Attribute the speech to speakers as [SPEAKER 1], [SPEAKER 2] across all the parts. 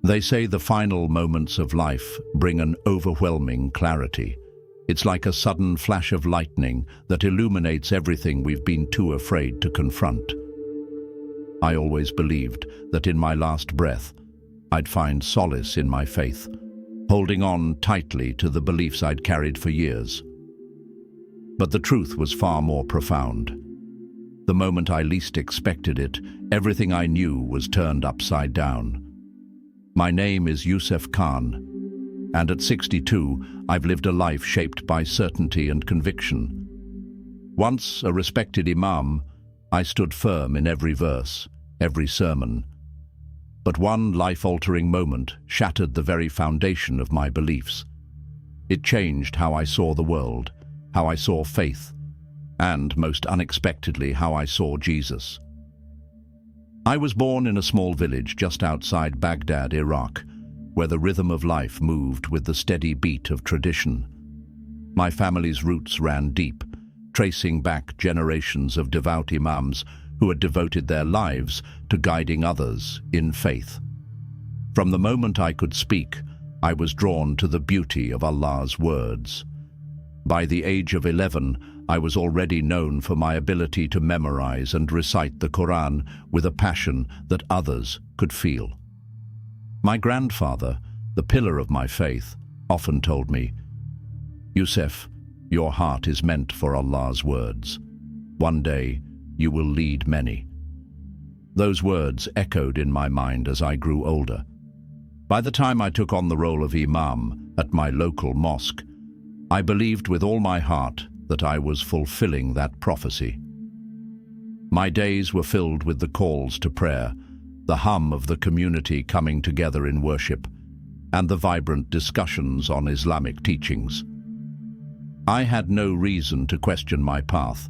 [SPEAKER 1] They say the final moments of life bring an overwhelming clarity. It's like a sudden flash of lightning that illuminates everything we've been too afraid to confront. I always believed that in my last breath, I'd find solace in my faith, holding on tightly to the beliefs I'd carried for years. But the truth was far more profound. The moment I least expected it, everything I knew was turned upside down. My name is Yusuf Khan, and at 62, I've lived a life shaped by certainty and conviction. Once a respected Imam, I stood firm in every verse, every sermon. But one life-altering moment shattered the very foundation of my beliefs. It changed how I saw the world, how I saw faith, and, most unexpectedly, how I saw Jesus. I was born in a small village just outside Baghdad, Iraq, where the rhythm of life moved with the steady beat of tradition. My family's roots ran deep, tracing back generations of devout imams who had devoted their lives to guiding others in faith. From the moment I could speak, I was drawn to the beauty of Allah's words. By the age of 11, I was already known for my ability to memorize and recite the Quran with a passion that others could feel. My grandfather, the pillar of my faith, often told me, "Yusuf, your heart is meant for Allah's words. One day, you will lead many." Those words echoed in my mind as I grew older. By the time I took on the role of Imam at my local mosque, I believed with all my heart that I was fulfilling that prophecy. My days were filled with the calls to prayer, the hum of the community coming together in worship, and the vibrant discussions on Islamic teachings. I had no reason to question my path.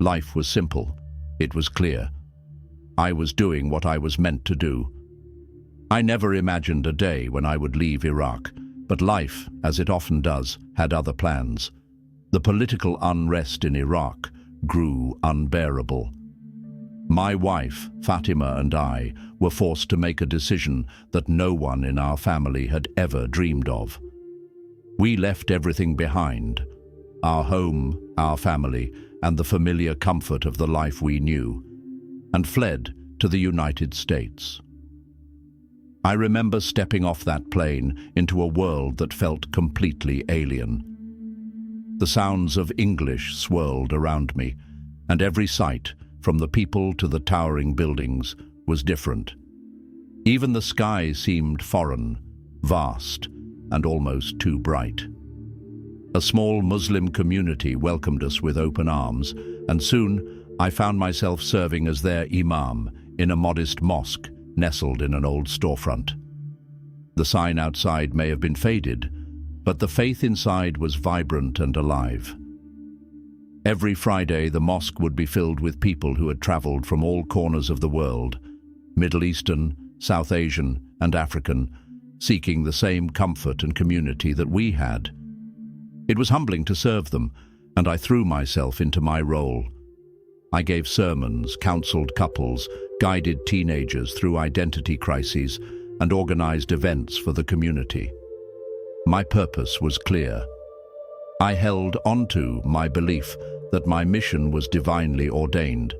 [SPEAKER 1] Life was simple. It was clear. I was doing what I was meant to do. I never imagined a day when I would leave Iraq, but life, as it often does, had other plans. The political unrest in Iraq grew unbearable. My wife, Fatima, and I were forced to make a decision that no one in our family had ever dreamed of. We left everything behind: our home, our family, and the familiar comfort of the life we knew, and fled to the United States. I remember stepping off that plane into a world that felt completely alien. The sounds of English swirled around me, and every sight, from the people to the towering buildings, was different. Even the sky seemed foreign, vast, and almost too bright. A small Muslim community welcomed us with open arms, and soon I found myself serving as their Imam in a modest mosque nestled in an old storefront. The sign outside may have been faded, but the faith inside was vibrant and alive. Every Friday, the mosque would be filled with people who had traveled from all corners of the world, Middle Eastern, South Asian, and African, seeking the same comfort and community that we had. It was humbling to serve them, and I threw myself into my role. I gave sermons, counseled couples, guided teenagers through identity crises, and organized events for the community. My purpose was clear. I held onto my belief that my mission was divinely ordained,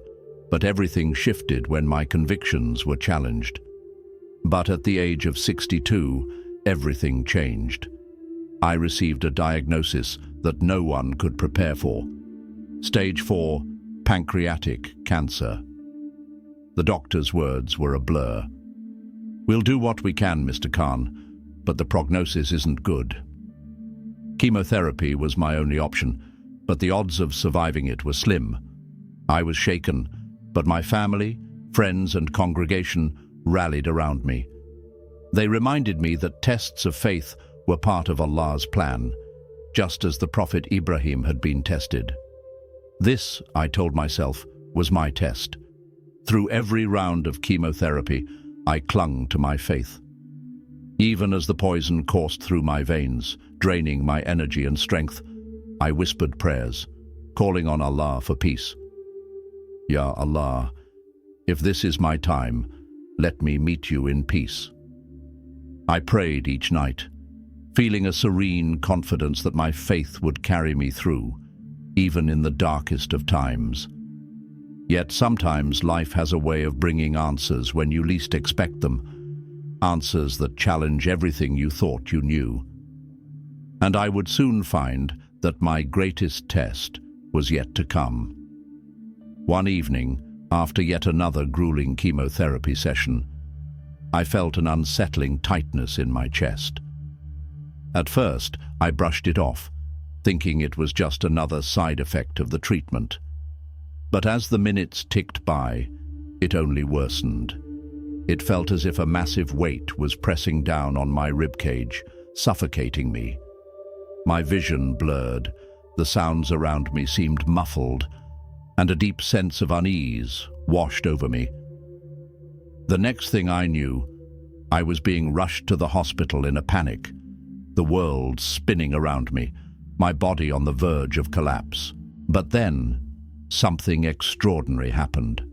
[SPEAKER 1] but everything shifted when my convictions were challenged. But at the age of 62, everything changed. I received a diagnosis that no one could prepare for. Stage 4, pancreatic cancer. The doctor's words were a blur. "We'll do what we can, Mr. Khan, but the prognosis isn't good." Chemotherapy was my only option, but the odds of surviving it were slim. I was shaken, but my family, friends, and congregation rallied around me. They reminded me that tests of faith were part of Allah's plan, just as the Prophet Ibrahim had been tested. This, I told myself, was my test. Through every round of chemotherapy, I clung to my faith. Even as the poison coursed through my veins, draining my energy and strength, I whispered prayers, calling on Allah for peace. "Ya Allah, if this is my time, let me meet you in peace." I prayed each night, feeling a serene confidence that my faith would carry me through, even in the darkest of times. Yet sometimes life has a way of bringing answers when you least expect them, answers that challenge everything you thought you knew. And I would soon find that my greatest test was yet to come. One evening, after yet another grueling chemotherapy session, I felt an unsettling tightness in my chest. At first, I brushed it off, thinking it was just another side effect of the treatment. But as the minutes ticked by, it only worsened. It felt as if a massive weight was pressing down on my ribcage, suffocating me. My vision blurred, the sounds around me seemed muffled, and a deep sense of unease washed over me. The next thing I knew, I was being rushed to the hospital in a panic, the world spinning around me, my body on the verge of collapse. But then, something extraordinary happened.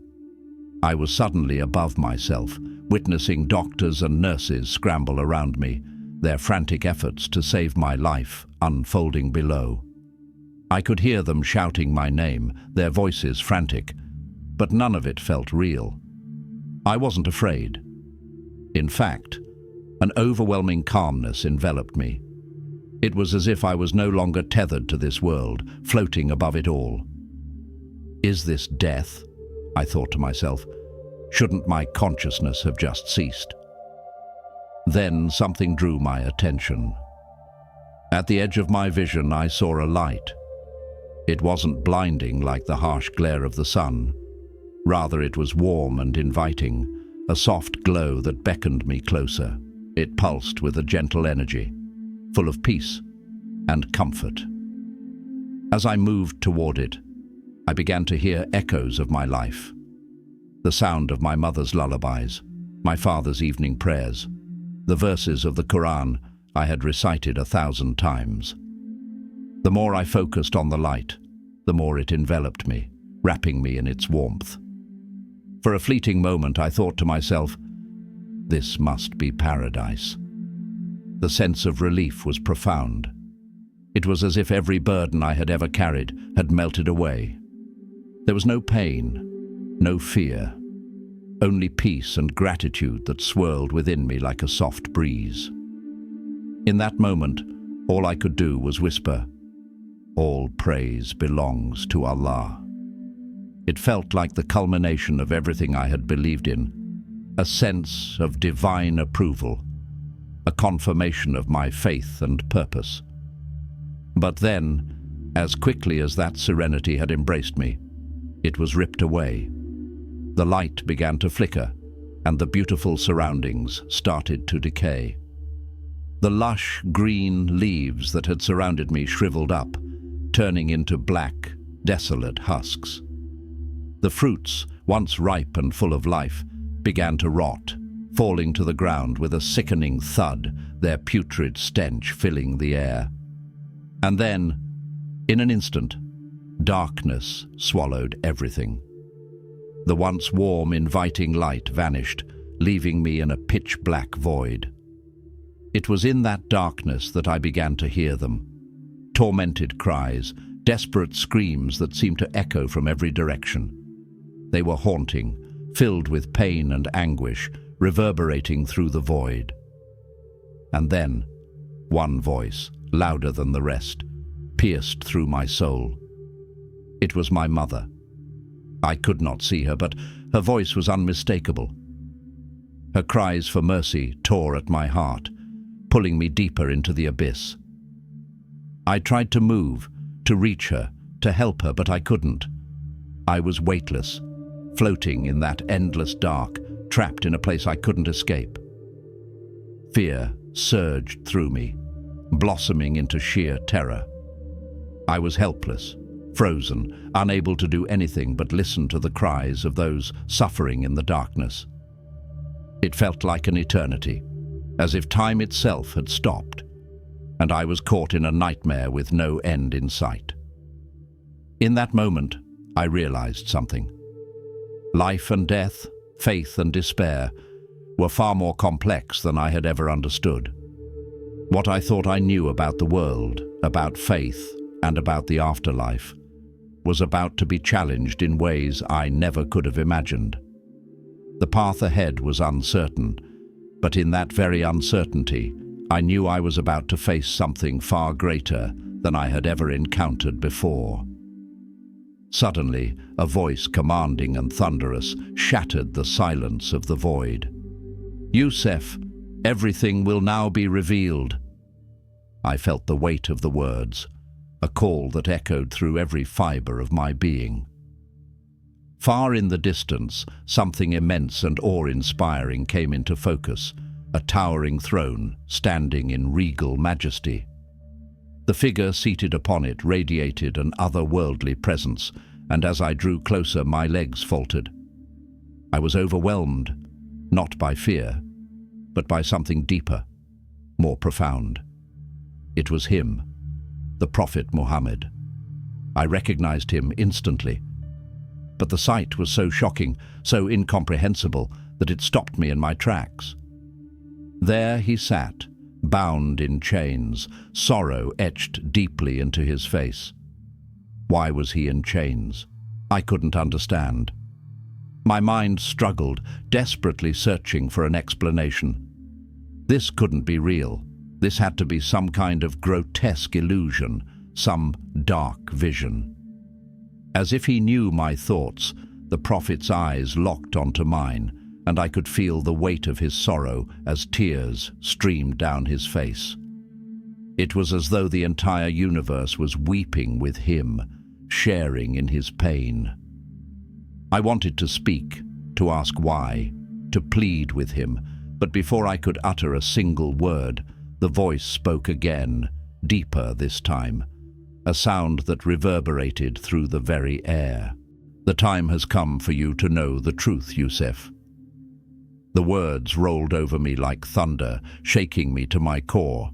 [SPEAKER 1] I was suddenly above myself, witnessing doctors and nurses scramble around me, their frantic efforts to save my life unfolding below. I could hear them shouting my name, their voices frantic, but none of it felt real. I wasn't afraid. In fact, an overwhelming calmness enveloped me. It was as if I was no longer tethered to this world, floating above it all. Is this death? I thought to myself. Shouldn't my consciousness have just ceased? Then something drew my attention. At the edge of my vision, I saw a light. It wasn't blinding like the harsh glare of the sun. Rather, it was warm and inviting, a soft glow that beckoned me closer. It pulsed with a gentle energy, full of peace and comfort. As I moved toward it, I began to hear echoes of my life. The sound of my mother's lullabies, my father's evening prayers, the verses of the Quran I had recited 1,000 times. The more I focused on the light, the more it enveloped me, wrapping me in its warmth. For a fleeting moment, I thought to myself, this must be paradise. The sense of relief was profound. It was as if every burden I had ever carried had melted away. There was no pain, no fear, only peace and gratitude that swirled within me like a soft breeze. In that moment, all I could do was whisper, "All praise belongs to Allah." It felt like the culmination of everything I had believed in, a sense of divine approval, a confirmation of my faith and purpose. But then, as quickly as that serenity had embraced me, it was ripped away. The light began to flicker, and the beautiful surroundings started to decay. The lush green leaves that had surrounded me shriveled up, turning into black, desolate husks. The fruits, once ripe and full of life, began to rot, falling to the ground with a sickening thud, their putrid stench filling the air. And then, in an instant, darkness swallowed everything. The once warm, inviting light vanished, leaving me in a pitch-black void. It was in that darkness that I began to hear them. Tormented cries, desperate screams that seemed to echo from every direction. They were haunting, filled with pain and anguish, reverberating through the void. And then, one voice, louder than the rest, pierced through my soul. It was my mother. I could not see her, but her voice was unmistakable. Her cries for mercy tore at my heart, pulling me deeper into the abyss. I tried to move, to reach her, to help her, but I couldn't. I was weightless, floating in that endless dark, trapped in a place I couldn't escape. Fear surged through me, blossoming into sheer terror. I was helpless, frozen, unable to do anything but listen to the cries of those suffering in the darkness. It felt like an eternity, as if time itself had stopped, and I was caught in a nightmare with no end in sight. In that moment, I realized something. Life and death, faith and despair, were far more complex than I had ever understood. What I thought I knew about the world, about faith, and about the afterlife was about to be challenged in ways I never could have imagined. The path ahead was uncertain, but in that very uncertainty, I knew I was about to face something far greater than I had ever encountered before. Suddenly, a voice commanding and thunderous shattered the silence of the void. "Yusuf, everything will now be revealed." I felt the weight of the words, a call that echoed through every fiber of my being. Far in the distance, something immense and awe-inspiring came into focus, a towering throne standing in regal majesty. The figure seated upon it radiated an otherworldly presence, and as I drew closer, my legs faltered. I was overwhelmed, not by fear, but by something deeper, more profound. It was him, the Prophet Muhammad. I recognized him instantly, but the sight was so shocking, so incomprehensible, that it stopped me in my tracks. There he sat, bound in chains, sorrow etched deeply into his face. Why was he in chains? I couldn't understand. My mind struggled, desperately searching for an explanation. This couldn't be real. This had to be some kind of grotesque illusion, some dark vision. As if he knew my thoughts, the Prophet's eyes locked onto mine, and I could feel the weight of his sorrow as tears streamed down his face. It was as though the entire universe was weeping with him, sharing in his pain. I wanted to speak, to ask why, to plead with him, but before I could utter a single word, the voice spoke again, deeper this time, a sound that reverberated through the very air. "The time has come for you to know the truth, Yusuf." The words rolled over me like thunder, shaking me to my core.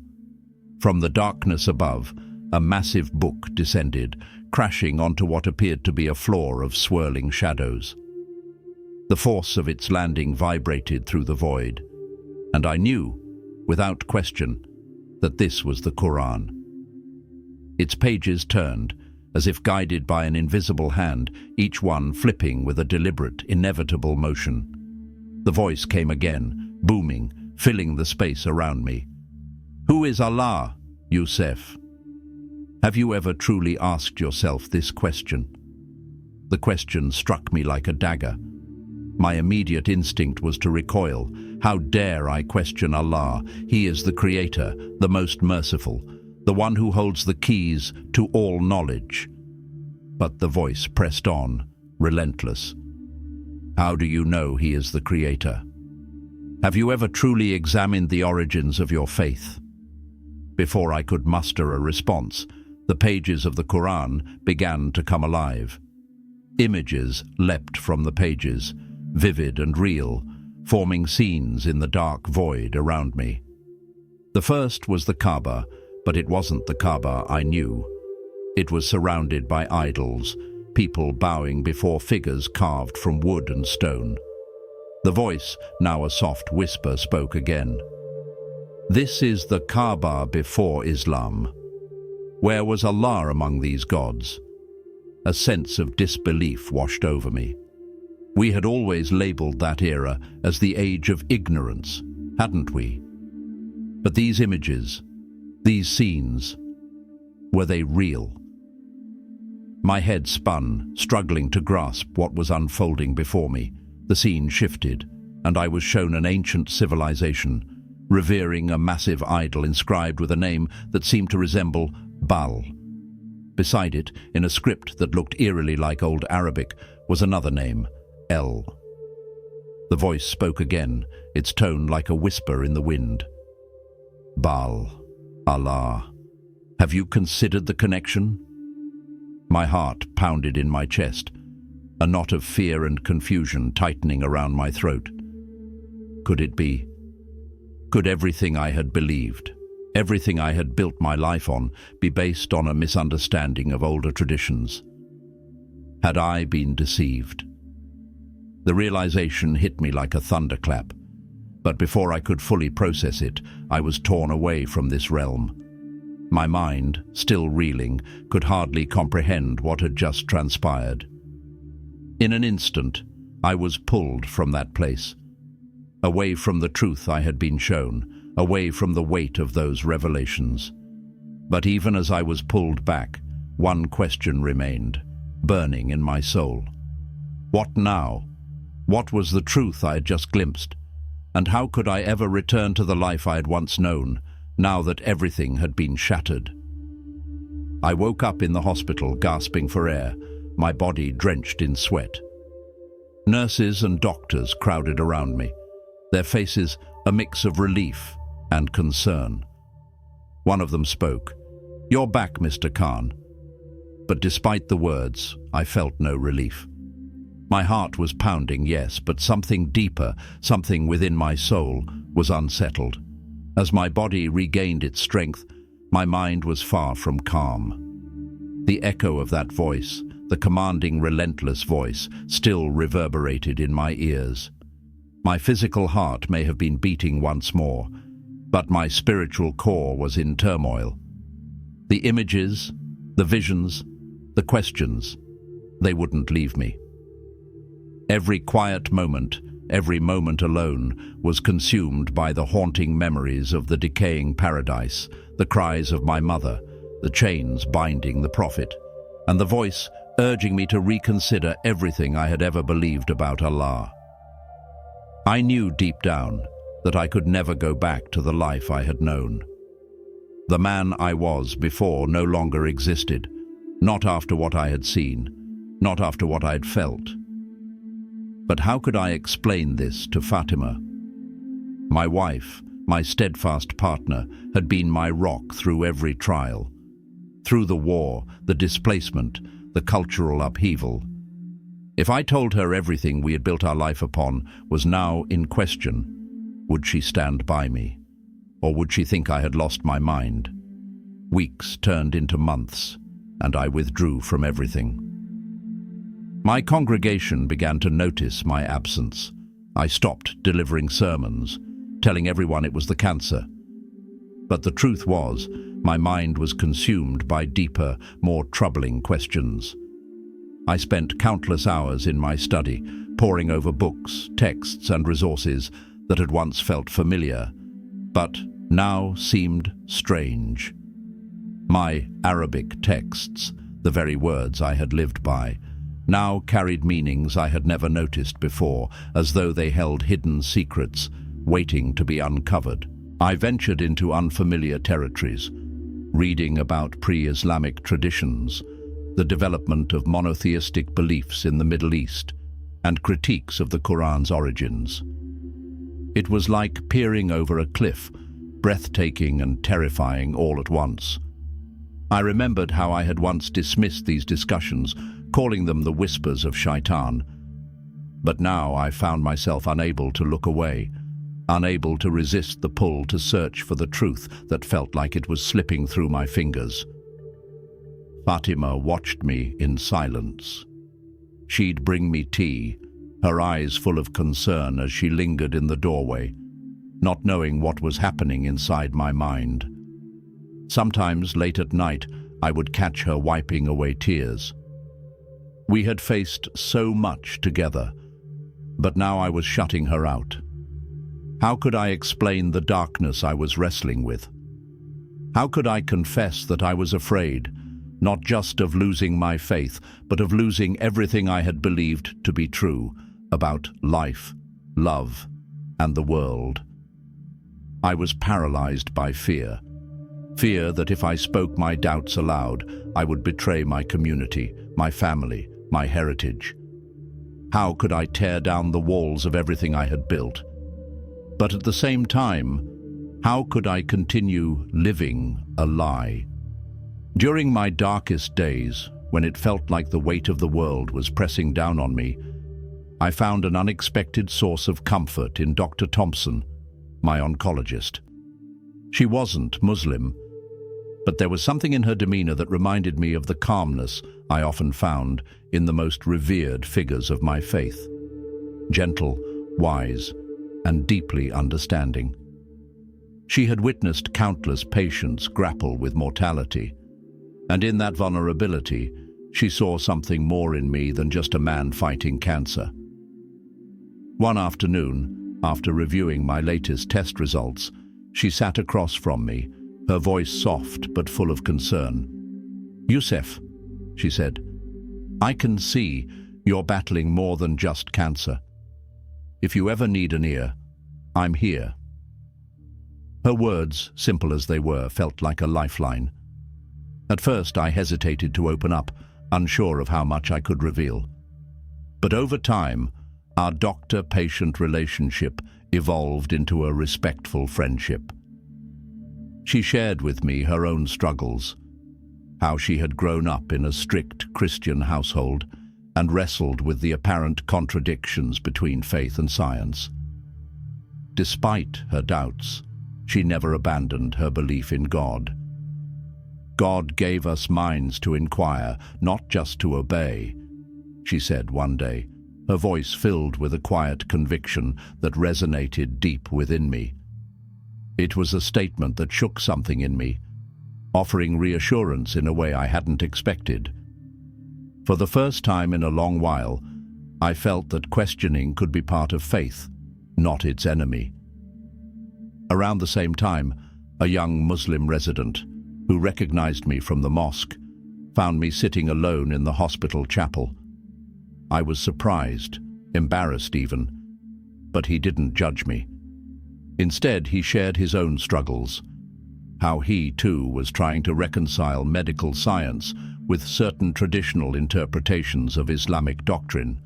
[SPEAKER 1] From the darkness above, a massive book descended, crashing onto what appeared to be a floor of swirling shadows. The force of its landing vibrated through the void, and I knew, without question, that this was the Quran. Its pages turned, as if guided by an invisible hand, each one flipping with a deliberate, inevitable motion. The voice came again, booming, filling the space around me. "Who is Allah, Yusuf? Have you ever truly asked yourself this question?" The question struck me like a dagger. My immediate instinct was to recoil. How dare I question Allah? He is the Creator, the most merciful, the one who holds the keys to all knowledge. But the voice pressed on, relentless. "How do you know He is the Creator? Have you ever truly examined the origins of your faith?" Before I could muster a response, the pages of the Quran began to come alive. Images leapt from the pages, vivid and real, forming scenes in the dark void around me. The first was the Kaaba, but it wasn't the Kaaba I knew. It was surrounded by idols, people bowing before figures carved from wood and stone. The voice, now a soft whisper, spoke again. "This is the Kaaba before Islam. Where was Allah among these gods?" A sense of disbelief washed over me. We had always labeled that era as the age of ignorance, hadn't we? But these images, these scenes, were they real? My head spun, struggling to grasp what was unfolding before me. The scene shifted, and I was shown an ancient civilization, revering a massive idol inscribed with a name that seemed to resemble Baal. Beside it, in a script that looked eerily like Old Arabic, was another name, El. The voice spoke again, its tone like a whisper in the wind. "Baal, Allah, have you considered the connection?" My heart pounded in my chest, a knot of fear and confusion tightening around my throat. Could it be? Could everything I had believed, everything I had built my life on, be based on a misunderstanding of older traditions? Had I been deceived? The realization hit me like a thunderclap. But before I could fully process it, I was torn away from this realm. My mind, still reeling, could hardly comprehend what had just transpired. In an instant, I was pulled from that place, away from the truth I had been shown, away from the weight of those revelations. But even as I was pulled back, one question remained, burning in my soul. What now? What was the truth I had just glimpsed? And how could I ever return to the life I had once known, now that everything had been shattered? I woke up in the hospital, gasping for air, my body drenched in sweat. Nurses and doctors crowded around me, their faces a mix of relief and concern. One of them spoke. "You're back, Mr. Khan." But despite the words, I felt no relief. My heart was pounding, yes, but something deeper, something within my soul, was unsettled. As my body regained its strength, my mind was far from calm. The echo of that voice, the commanding, relentless voice, still reverberated in my ears. My physical heart may have been beating once more, but my spiritual core was in turmoil. The images, the visions, the questions, they wouldn't leave me. Every quiet moment, every moment alone, was consumed by the haunting memories of the decaying paradise, the cries of my mother, the chains binding the prophet, and the voice urging me to reconsider everything I had ever believed about Allah. I knew deep down that I could never go back to the life I had known. The man I was before no longer existed, not after what I had seen, not after what I had felt. But how could I explain this to Fatima? My wife, my steadfast partner, had been my rock through every trial. Through the war, the displacement, the cultural upheaval. If I told her everything we had built our life upon was now in question, would she stand by me? Or would she think I had lost my mind? Weeks turned into months, and I withdrew from everything. My congregation began to notice my absence. I stopped delivering sermons, telling everyone it was the cancer. But the truth was, my mind was consumed by deeper, more troubling questions. I spent countless hours in my study, poring over books, texts, and resources that had once felt familiar, but now seemed strange. My Arabic texts, the very words I had lived by, now carried meanings I had never noticed before, as though they held hidden secrets, waiting to be uncovered. I ventured into unfamiliar territories, reading about pre-Islamic traditions, the development of monotheistic beliefs in the Middle East, and critiques of the Quran's origins. It was like peering over a cliff, breathtaking and terrifying all at once. I remembered how I had once dismissed these discussions, calling them the whispers of Shaitan. But now I found myself unable to look away, unable to resist the pull to search for the truth that felt like it was slipping through my fingers. Fatima watched me in silence. She'd bring me tea, her eyes full of concern as she lingered in the doorway, not knowing what was happening inside my mind. Sometimes late at night, I would catch her wiping away tears. We had faced so much together, but now I was shutting her out. How could I explain the darkness I was wrestling with? How could I confess that I was afraid, not just of losing my faith, but of losing everything I had believed to be true about life, love, and the world? I was paralyzed by fear. Fear that if I spoke my doubts aloud, I would betray my community, my family, my heritage. How could I tear down the walls of everything I had built? But at the same time, how could I continue living a lie? During my darkest days, when it felt like the weight of the world was pressing down on me, I found an unexpected source of comfort in Dr. Thompson, my oncologist. She wasn't Muslim, but there was something in her demeanor that reminded me of the calmness I often found in the most revered figures of my faith. Gentle, wise, and deeply understanding. She had witnessed countless patients grapple with mortality, and in that vulnerability, she saw something more in me than just a man fighting cancer. One afternoon, after reviewing my latest test results, she sat across from me, her voice soft but full of concern. "Youssef," she said, "I can see you're battling more than just cancer. If you ever need an ear, I'm here." Her words, simple as they were, felt like a lifeline. At first, I hesitated to open up, unsure of how much I could reveal. But over time, our doctor-patient relationship evolved into a respectful friendship. She shared with me her own struggles, how she had grown up in a strict Christian household and wrestled with the apparent contradictions between faith and science. Despite her doubts, she never abandoned her belief in God. "God gave us minds to inquire, not just to obey," she said one day, her voice filled with a quiet conviction that resonated deep within me. It was a statement that shook something in me, offering reassurance in a way I hadn't expected. For the first time in a long while, I felt that questioning could be part of faith, not its enemy. Around the same time, a young Muslim resident, who recognized me from the mosque, found me sitting alone in the hospital chapel. I was surprised, embarrassed even, but he didn't judge me. Instead, he shared his own struggles, how he, too, was trying to reconcile medical science with certain traditional interpretations of Islamic doctrine.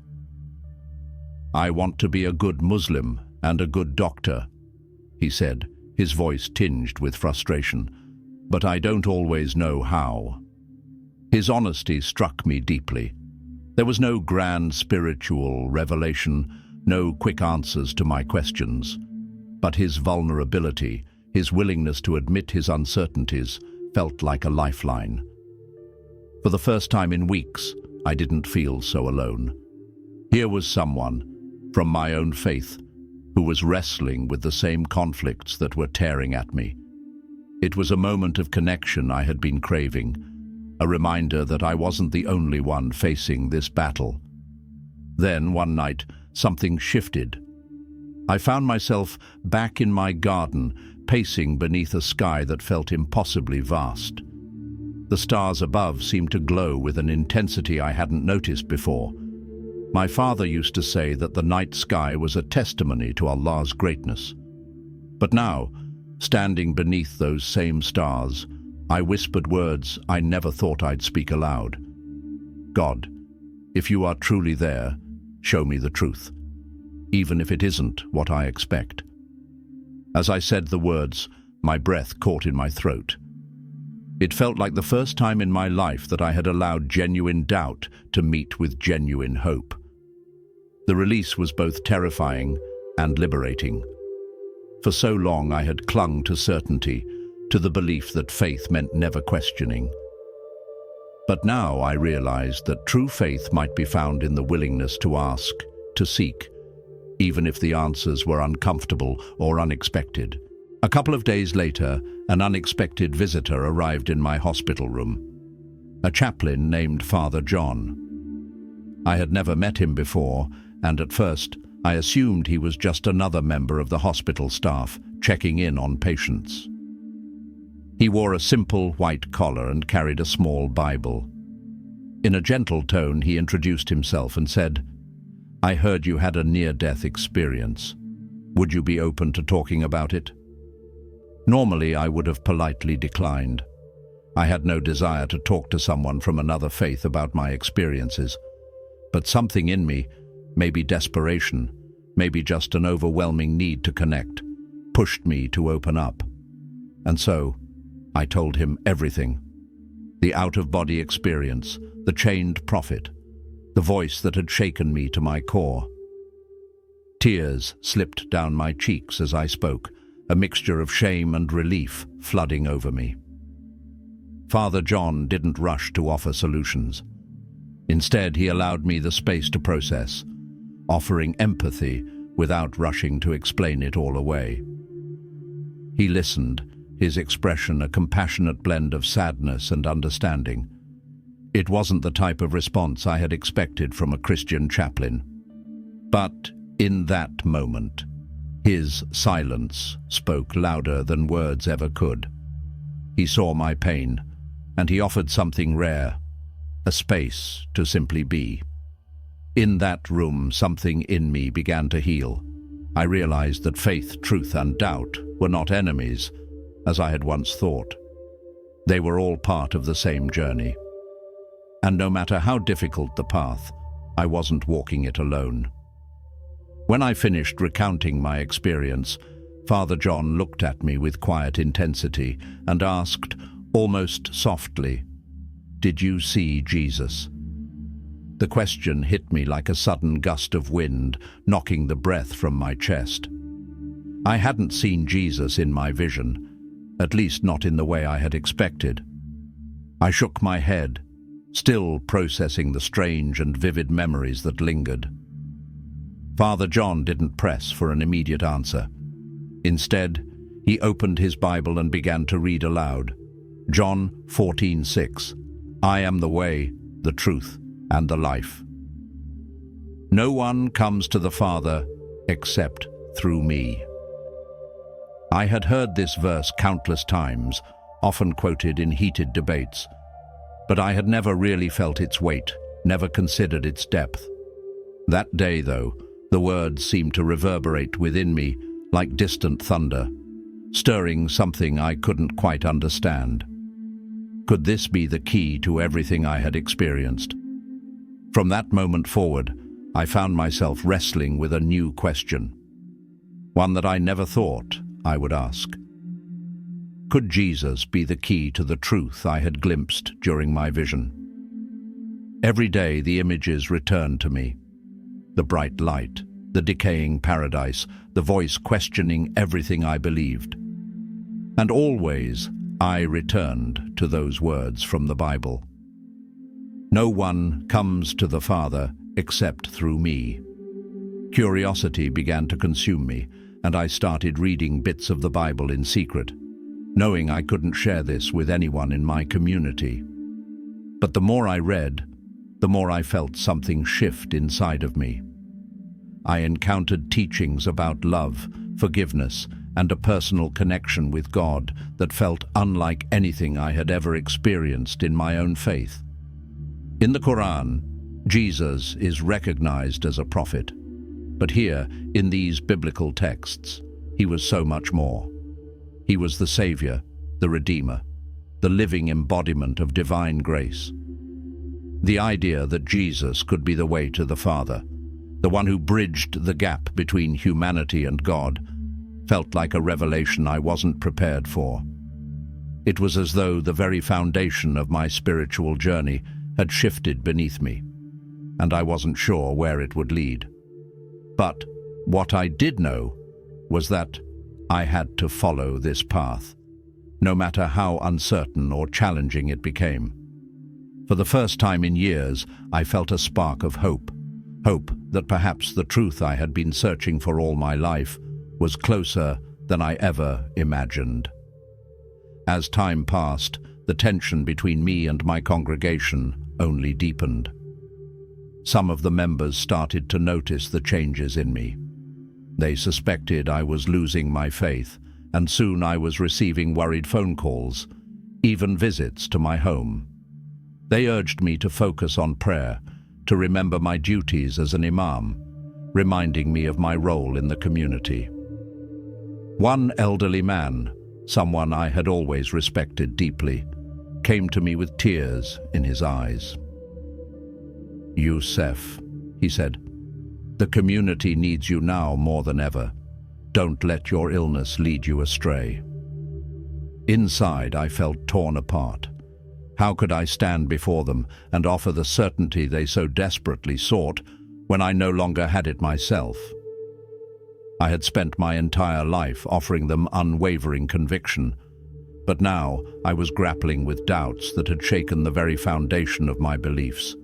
[SPEAKER 1] "I want to be a good Muslim and a good doctor," he said, his voice tinged with frustration, "but I don't always know how." His honesty struck me deeply. There was no grand spiritual revelation, no quick answers to my questions, but his vulnerability, his willingness to admit his uncertainties, felt like a lifeline. For the first time in weeks, I didn't feel so alone. Here was someone, from my own faith, who was wrestling with the same conflicts that were tearing at me. It was a moment of connection I had been craving, a reminder that I wasn't the only one facing this battle. Then, one night, something shifted. I found myself back in my garden, pacing beneath a sky that felt impossibly vast. The stars above seemed to glow with an intensity I hadn't noticed before. My father used to say that the night sky was a testimony to Allah's greatness. But now, standing beneath those same stars, I whispered words I never thought I'd speak aloud. "God, if you are truly there, show me the truth, even if it isn't what I expect." As I said the words, my breath caught in my throat. It felt like the first time in my life that I had allowed genuine doubt to meet with genuine hope. The release was both terrifying and liberating. For so long I had clung to certainty, to the belief that faith meant never questioning. But now I realized that true faith might be found in the willingness to ask, to seek, even if the answers were uncomfortable or unexpected. A couple of days later, an unexpected visitor arrived in my hospital room. A chaplain named Father John. I had never met him before, and at first I assumed he was just another member of the hospital staff checking in on patients. He wore a simple white collar and carried a small Bible. In a gentle tone, he introduced himself and said, "I heard you had a near-death experience. Would you be open to talking about it?" Normally, I would have politely declined. I had no desire to talk to someone from another faith about my experiences. But something in me, maybe desperation, maybe just an overwhelming need to connect, pushed me to open up. And so, I told him everything. The out-of-body experience, the chained prophet, the voice that had shaken me to my core. Tears slipped down my cheeks as I spoke, a mixture of shame and relief flooding over me. Father John didn't rush to offer solutions. Instead, he allowed me the space to process, offering empathy without rushing to explain it all away. He listened, his expression a compassionate blend of sadness and understanding. It wasn't the type of response I had expected from a Christian chaplain. But in that moment, his silence spoke louder than words ever could. He saw my pain, and he offered something rare, a space to simply be. In that room, something in me began to heal. I realized that faith, truth, and doubt were not enemies, as I had once thought. They were all part of the same journey. And no matter how difficult the path, I wasn't walking it alone. When I finished recounting my experience, Father John looked at me with quiet intensity and asked, almost softly, "Did you see Jesus?" The question hit me like a sudden gust of wind, knocking the breath from my chest. I hadn't seen Jesus in my vision, at least not in the way I had expected. I shook my head, still processing the strange and vivid memories that lingered. Father John didn't press for an immediate answer. Instead, he opened his Bible and began to read aloud. John 14:6, "I am the way, the truth, and the life. No one comes to the Father except through me." I had heard this verse countless times, often quoted in heated debates, but I had never really felt its weight, never considered its depth. That day, though, the words seemed to reverberate within me like distant thunder, stirring something I couldn't quite understand. Could this be the key to everything I had experienced? From that moment forward, I found myself wrestling with a new question, one that I never thought I would ask. Could Jesus be the key to the truth I had glimpsed during my vision? Every day the images returned to me. The bright light, the decaying paradise, the voice questioning everything I believed. And always I returned to those words from the Bible. No one comes to the Father except through me. Curiosity began to consume me, and I started reading bits of the Bible in secret, knowing I couldn't share this with anyone in my community. But the more I read, the more I felt something shift inside of me. I encountered teachings about love, forgiveness, and a personal connection with God that felt unlike anything I had ever experienced in my own faith. In the Quran, Jesus is recognized as a prophet, but here, in these biblical texts, he was so much more. He was the Savior, the Redeemer, the living embodiment of divine grace. The idea that Jesus could be the way to the Father, the one who bridged the gap between humanity and God, felt like a revelation I wasn't prepared for. It was as though the very foundation of my spiritual journey had shifted beneath me, and I wasn't sure where it would lead. But what I did know was that I had to follow this path, no matter how uncertain or challenging it became. For the first time in years, I felt a spark of hope that perhaps the truth I had been searching for all my life was closer than I ever imagined. As time passed, the tension between me and my congregation only deepened. Some of the members started to notice the changes in me. They suspected I was losing my faith, and soon I was receiving worried phone calls, even visits to my home. They urged me to focus on prayer, to remember my duties as an Imam, reminding me of my role in the community. One elderly man, someone I had always respected deeply, came to me with tears in his eyes. "Youssef," he said, "the community needs you now more than ever. Don't let your illness lead you astray." Inside, I felt torn apart. How could I stand before them and offer the certainty they so desperately sought when I no longer had it myself? I had spent my entire life offering them unwavering conviction, but now I was grappling with doubts that had shaken the very foundation of my beliefs.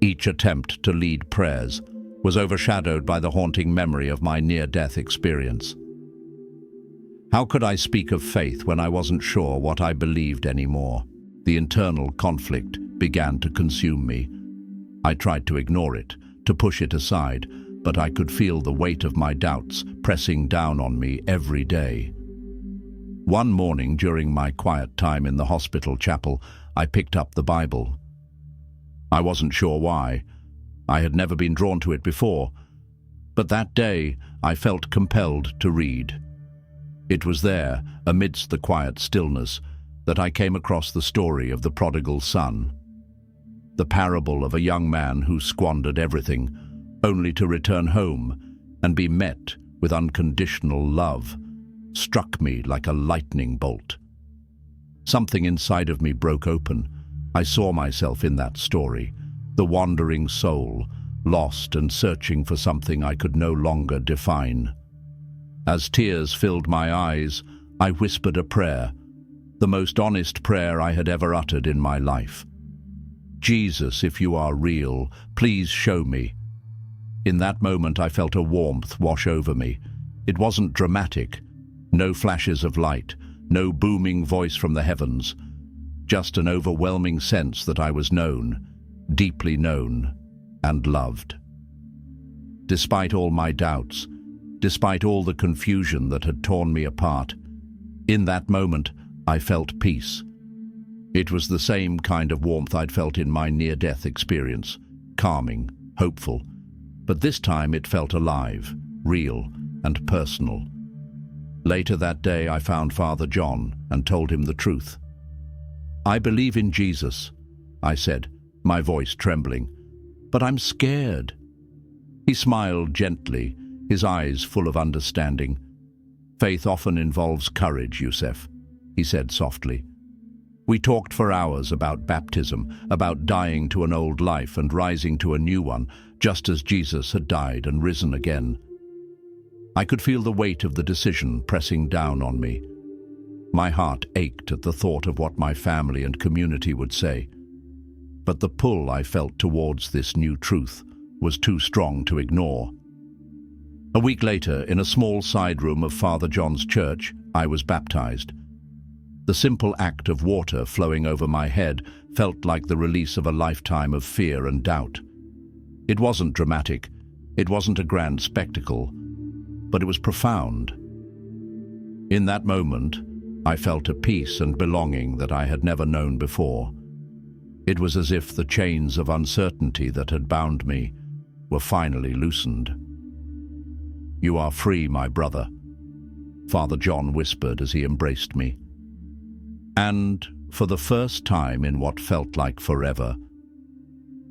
[SPEAKER 1] Each attempt to lead prayers, was overshadowed by the haunting memory of my near-death experience. How could I speak of faith when I wasn't sure what I believed anymore? The internal conflict began to consume me. I tried to ignore it, to push it aside, but I could feel the weight of my doubts pressing down on me every day. One morning during my quiet time in the hospital chapel, I picked up the Bible. I wasn't sure why. I had never been drawn to it before, but that day I felt compelled to read. It was there, amidst the quiet stillness, that I came across the story of the prodigal son. The parable of a young man who squandered everything, only to return home and be met with unconditional love, struck me like a lightning bolt. Something inside of me broke open. I saw myself in that story, the wandering soul, lost and searching for something I could no longer define. As tears filled my eyes, I whispered a prayer, the most honest prayer I had ever uttered in my life. Jesus, if you are real, please show me. In that moment I felt a warmth wash over me. It wasn't dramatic, no flashes of light, no booming voice from the heavens, just an overwhelming sense that I was known, deeply known, and loved. Despite all my doubts, despite all the confusion that had torn me apart, in that moment I felt peace. It was the same kind of warmth I'd felt in my near-death experience, calming, hopeful, but this time it felt alive, real, and personal. Later that day I found Father John and told him the truth. "I believe in Jesus," I said, my voice trembling, "but I'm scared." He smiled gently, his eyes full of understanding. "Faith often involves courage, Youssef," he said softly. We talked for hours about baptism, about dying to an old life and rising to a new one, just as Jesus had died and risen again. I could feel the weight of the decision pressing down on me. My heart ached at the thought of what my family and community would say. But the pull I felt towards this new truth was too strong to ignore. A week later, in a small side room of Father John's church, I was baptized. The simple act of water flowing over my head felt like the release of a lifetime of fear and doubt. It wasn't dramatic, it wasn't a grand spectacle, but it was profound. In that moment, I felt a peace and belonging that I had never known before. It was as if the chains of uncertainty that had bound me were finally loosened. "You are free, my brother," Father John whispered as he embraced me. And for the first time in what felt like forever,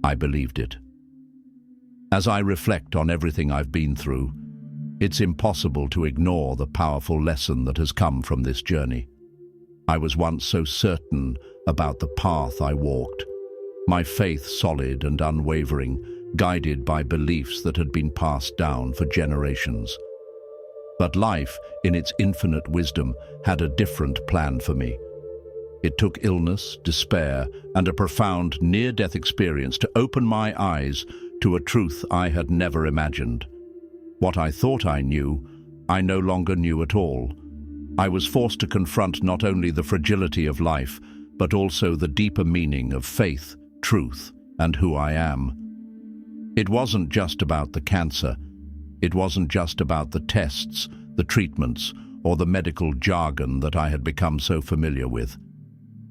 [SPEAKER 1] I believed it. As I reflect on everything I've been through, it's impossible to ignore the powerful lesson that has come from this journey. I was once so certain about the path I walked, my faith solid and unwavering, guided by beliefs that had been passed down for generations. But life, in its infinite wisdom, had a different plan for me. It took illness, despair, and a profound near-death experience to open my eyes to a truth I had never imagined. What I thought I knew, I no longer knew at all. I was forced to confront not only the fragility of life, but also the deeper meaning of faith, truth, and who I am. It wasn't just about the cancer. It wasn't just about the tests, the treatments, or the medical jargon that I had become so familiar with.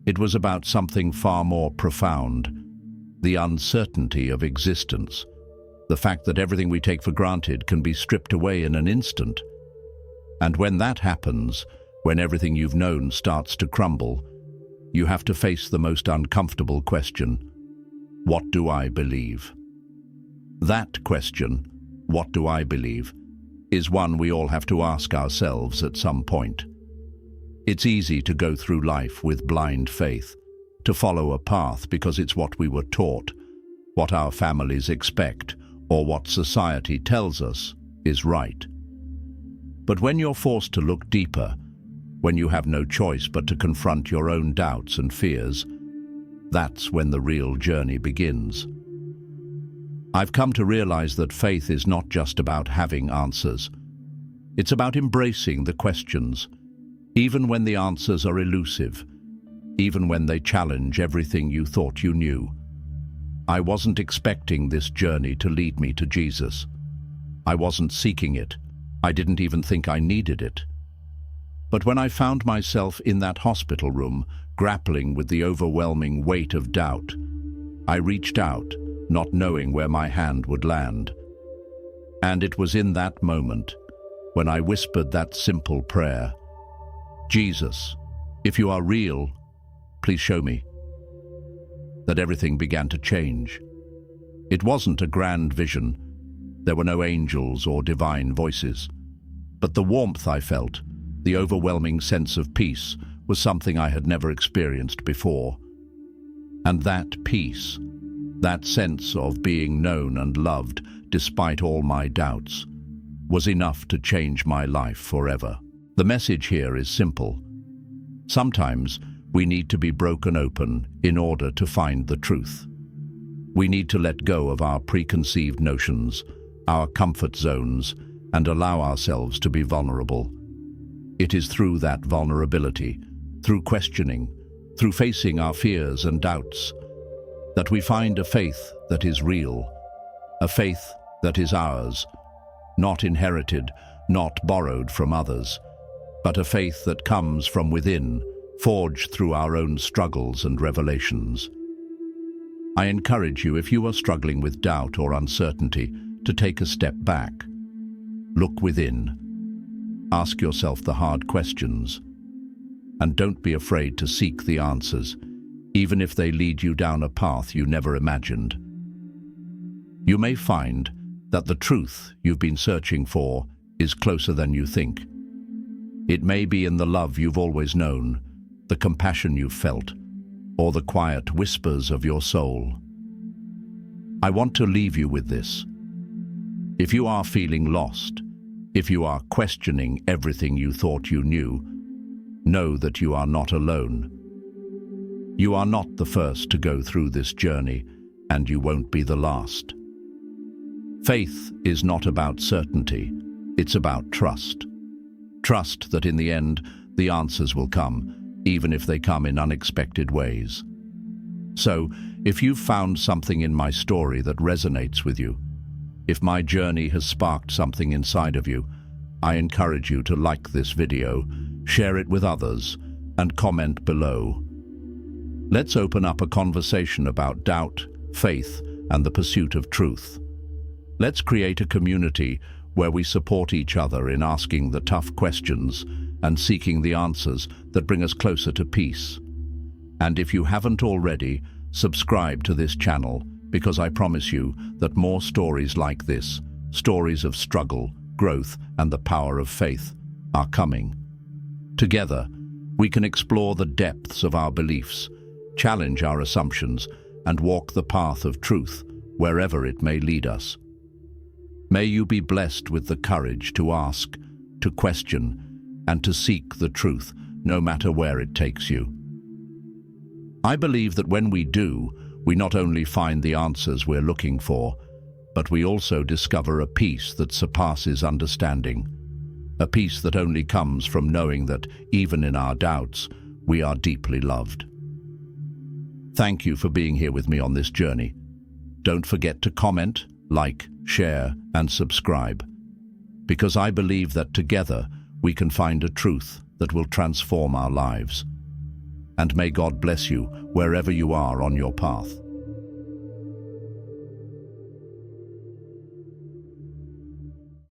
[SPEAKER 1] It was about something far more profound, the uncertainty of existence, the fact that everything we take for granted can be stripped away in an instant. And when that happens, when everything you've known starts to crumble, you have to face the most uncomfortable question: what do I believe? That question, what do I believe, is one we all have to ask ourselves at some point. It's easy to go through life with blind faith, to follow a path because it's what we were taught, what our families expect, or what society tells us is right. But when you're forced to look deeper, when you have no choice but to confront your own doubts and fears, that's when the real journey begins. I've come to realize that faith is not just about having answers. It's about embracing the questions, even when the answers are elusive, even when they challenge everything you thought you knew. I wasn't expecting this journey to lead me to Jesus. I wasn't seeking it. I didn't even think I needed it. But when I found myself in that hospital room, grappling with the overwhelming weight of doubt, I reached out, not knowing where my hand would land. And it was in that moment when I whispered that simple prayer, "Jesus, if you are real, please show me," that everything began to change. It wasn't a grand vision. There were no angels or divine voices. But the warmth I felt, the overwhelming sense of peace, was something I had never experienced before. And that peace, that sense of being known and loved despite all my doubts, was enough to change my life forever. The message here is simple. Sometimes we need to be broken open in order to find the truth. We need to let go of our preconceived notions, our comfort zones, and allow ourselves to be vulnerable. It is through that vulnerability, through questioning, through facing our fears and doubts, that we find a faith that is real, a faith that is ours, not inherited, not borrowed from others, but a faith that comes from within, forged through our own struggles and revelations. I encourage you, if you are struggling with doubt or uncertainty, to take a step back. Look within. Ask yourself the hard questions. And don't be afraid to seek the answers, even if they lead you down a path you never imagined. You may find that the truth you've been searching for is closer than you think. It may be in the love you've always known, the compassion you've felt, or the quiet whispers of your soul. I want to leave you with this. If you are feeling lost, if you are questioning everything you thought you knew, know that you are not alone. You are not the first to go through this journey, and you won't be the last. Faith is not about certainty, it's about trust. Trust that in the end, the answers will come, even if they come in unexpected ways. So, if you've found something in my story that resonates with you, if my journey has sparked something inside of you, I encourage you to like this video, share it with others, and comment below. Let's open up a conversation about doubt, faith, and the pursuit of truth. Let's create a community where we support each other in asking the tough questions and seeking the answers that bring us closer to peace. And if you haven't already, subscribe to this channel, because I promise you that more stories like this, stories of struggle, growth, and the power of faith, are coming. Together, we can explore the depths of our beliefs, challenge our assumptions, and walk the path of truth wherever it may lead us. May you be blessed with the courage to ask, to question, and to seek the truth, no matter where it takes you. I believe that when we do, we not only find the answers we're looking for, but we also discover a peace that surpasses understanding, a peace that only comes from knowing that, even in our doubts, we are deeply loved. Thank you for being here with me on this journey. Don't forget to comment, like, share, and subscribe, because I believe that together we can find a truth that will transform our lives. And may God bless you wherever you are on your path.